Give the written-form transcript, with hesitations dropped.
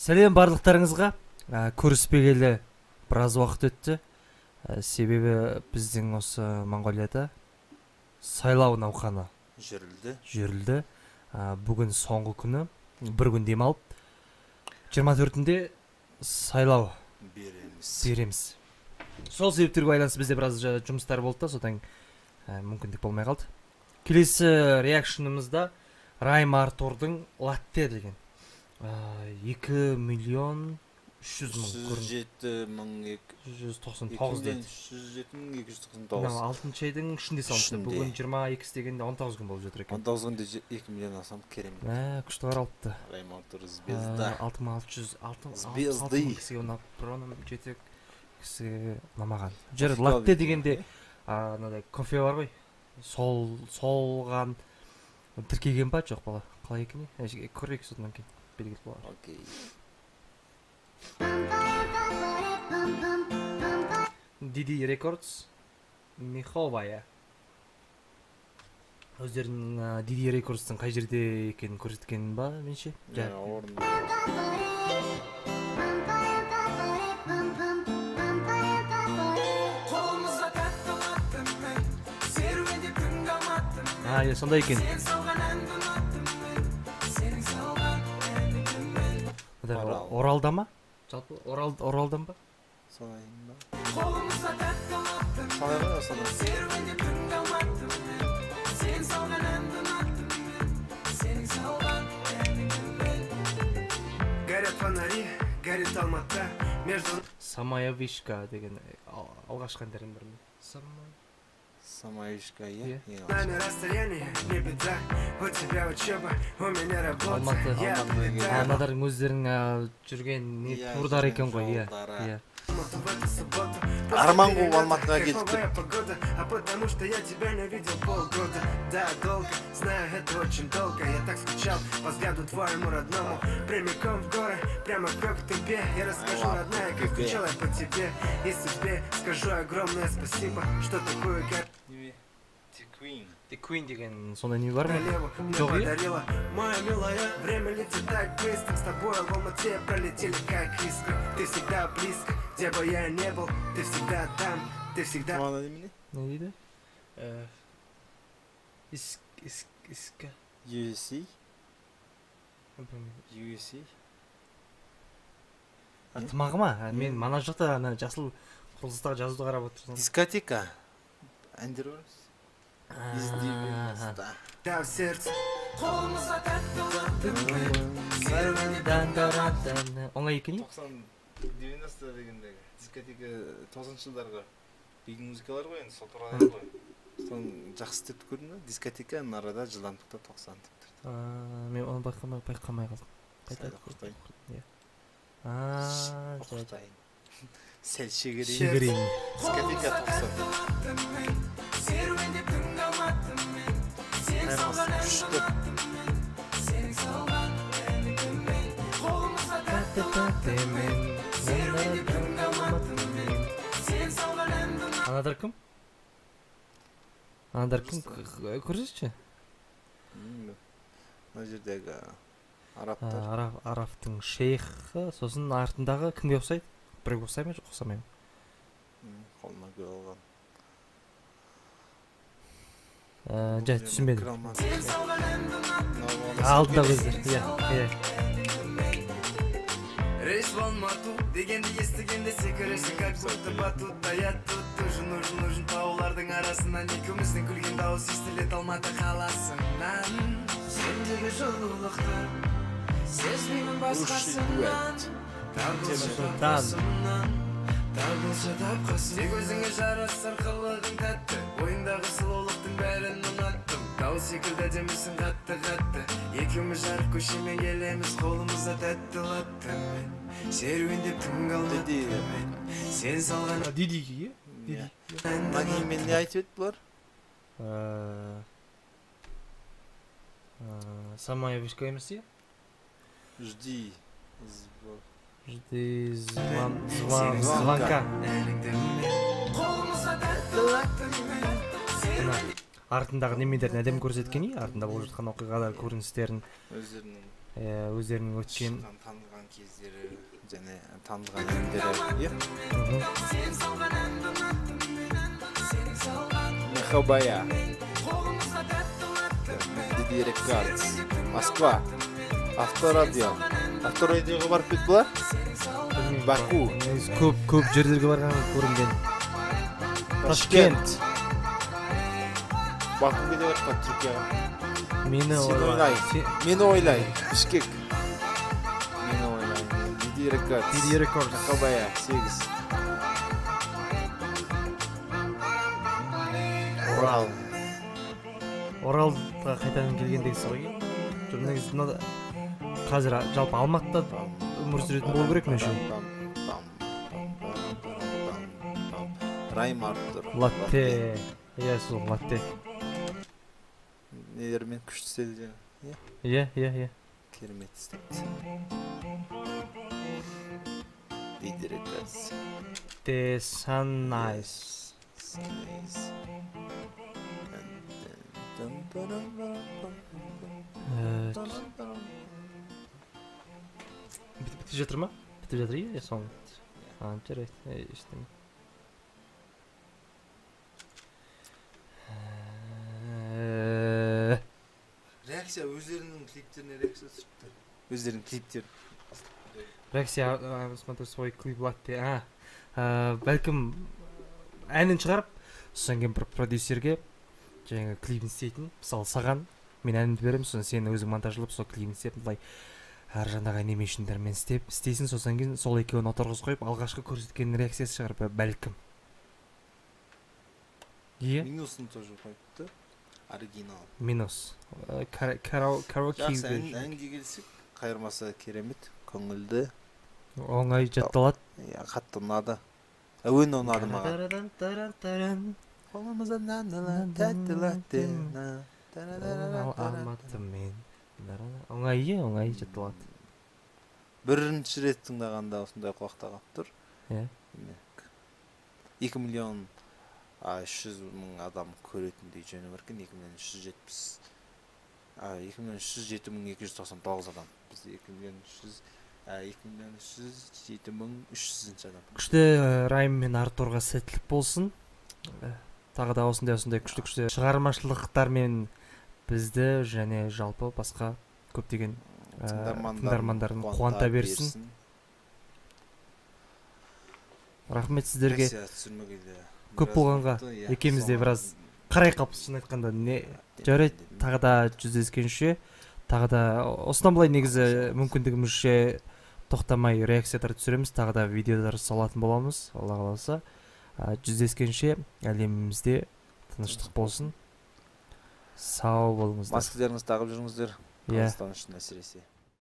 Сәлем барлықтарыңызға. Көріспегелі біраз уақыт өтті. Себебі біздің осы Монғолияда сайлау науқаны жүрілді. Бүгін соңғы күні, бір күн демалып, 24-інде сайлау береміз. Сол себептерге байланысты бізде біраз жұмыстар болды, содан мүмкіндік болмай қалды. Келесі реакшнымызда Райм Артурдың Латте деген 2.300.000 197.299 дейді. 197.299. Алтыншы айдың ішінде салынды. Бүгін 22 дегенде 19 күн болып жатыр екен. 19 күнде 2 миллион асам керемет. Күшті қаралыпты. Райм Артур звезда. 6600 кісіге ұнап, бұрын жетек кісіге ұнамаған. Жер латте дегенде кофе бар ғой. Солған тіркеген ба, жоқ бала? Қалай екен? Көрейік содан кейін белгілі болады. Окей. Didi Records Миховая. Өздерінің Didi Records'тың қай жерде екенін көрсеткен ба, менше? Сонда екен. Оралда ма? Жалпы Оралдан ба? Солайын ба? Солай ғой, осыдан. Горят фонари, горит Алматы между... Самая-вишка деген алғашқы әндердің бірі. Самая-вишка, иә? Нами расстояние, не беда. У тебя учеба, у меня работа. Анадарың өздерің жүрген турдар екен ғой, иә. Арман қуып Алматыға кетіп. А потому что я тебя не видел полгода. Да, долго, знаю, это очень долго. Я так скучал по взгляду твоему родному. Прямиком в горы, прямо к тебе. Я расскажу, родная, как скучал я по тебе. И судьбе скажу огромное спасибо, что такую как... The Queen деген сондай не бар ма? Жоқ, иә? Моя милая, время летит так быстро. С тобой в Алмате пролетели как искры. Ты всегда близко, где бы я не был. Ты всегда там, ты всегда... Не дейді? Иска... USC? USC? Тымағы ма? Мен мана жақта жасыл құрылыстағы жазуды қарап отырсың. Дискотека. Әндер бар. Да, в сердце. Оңай екен? 90-90 дегендегі дискотека 90 жылдарға бидің музыкалар ғой, енді сол туралы ғой. Соны жақсы деп көрдім да, дискотека арада жылдамдықта 90 деп тұрды. Мен оны байқамай қалдым. Сәл оқытайын. Оқытайын. Сәл шегерейін. Дискотека 90. Күшті. Анадар кім? Анадар кім? Көрсетші? Мына жердегі арабтар. Арафтың шейхі, сосын артындағы кімге ұқсайды? Біреуге ұқсай ма, жоқ ұқсамай ма? Қолына көй алған. Жай, түсінбедім. Алдында көздер, иә. Рейс в Алмату, дегенде естігенде секіресің, как будто батутта, я тут нужен таулардың арасынан екеуміздің күлген дауыс естілет Алматы қаласынан. Сендегі жылулықты сезбеймін басқасынан, табылса тапқасын. Тек өзіңе жарасар қылығың тәтті, ойыңдағы сұлулықтың бәрін ұнаттым. Тау секілді демесің қатты, екеуміз жарық көшемен келеміз, қолымызда тәтті латтымен. Серуендеп түнгі Алматымен, сен салған... Дидиге, иә? Мағи мен не айтып еді бұлар? Самая-вишка емес, иә? Жди звонка. Артындағы немелерін әдем көрсеткен, артында болып жатқан оқиғалар көріністерін. Өздерінің өздерінің өткен танылған кездері және танылған әндері, Мехабая, Диди Рекардс, Москва, Авторадиоға барып кетті бұлар? Баку, көп жерлерге барған көрінген. Ташкент, Бакуге де барып Түркияға. Мені ойлай, Бішкек. Мені ойлай, Диди Рекардс, Мехабая, 8. Оралға қайтадан келгендегісі ғой. Негізі қазір жалпы Алматыда өмір сүретін болу керек мен үшін. Райм Артур. Латте. Сол латте. Нелермен күшті істеді жаңа. Иә. Керемет істепті. Диди Рекардс. The Sunrise. Бітіп жатыр ма? Бітіп жатыр иә соң. Жарайды, ештеңе. Реакция өздерінің клиптеріне реакция түсіріпті. Өздерінің клиптері. Реакция, смотрю свой клип латте. Бәлкім әнін шығарып, сосын кейін бір продюсерге жаңағы клипін істейтін, мысалы саған мен әнімді беремін, сосын сен өзің монтажлап сол клипін істеп, былай ар жағындағы анимейшндермен істейсің, сосын кейін сол екеуін отырғызып қойып, алғашқы көрсеткен реакциясы шығар бәлкім. Минусын тоже қойыпты. Оригинал. Минус. Караоке. Жақсы, әнге келсек, қайырмасы керемет, көңілді. Оңай жатталады. Қатты ұнады. Әуен ұнады маған. Қолымыздан тәтті латте. Алматымен. Оңай жатталады. Бірінші рет тыңдағанда осындай құлақта қалып тұр. 2 миллион 300 мың адам көретіндей жөні бар екен. 2.307.299 адам. Біз 2.307.300 адам. Күшті Райм мен Артурға сәттілік болсын. Тағы да осындай күшті шығармашылықтармен бізді және жалпы басқа көптеген тыңдармандарын қуанта берсін. Рахмет сіздерге. Көп болғанға екемізде біраз қарай қаппыз шын айтқанда. Жарайды, тағы да жүздескенше, тағы да осыдан былай негізі мүмкіндігімізше тоқтамай реакциялар түсіреміз, тағы да видеолар салатын боламыз, Алла қаласа. Жүздескенше әлемімізде тыныштық болсын. Сау болыңыздар. Маскаларыңызды тағып жүріңіздер. Қазақстан үшін әсіресе.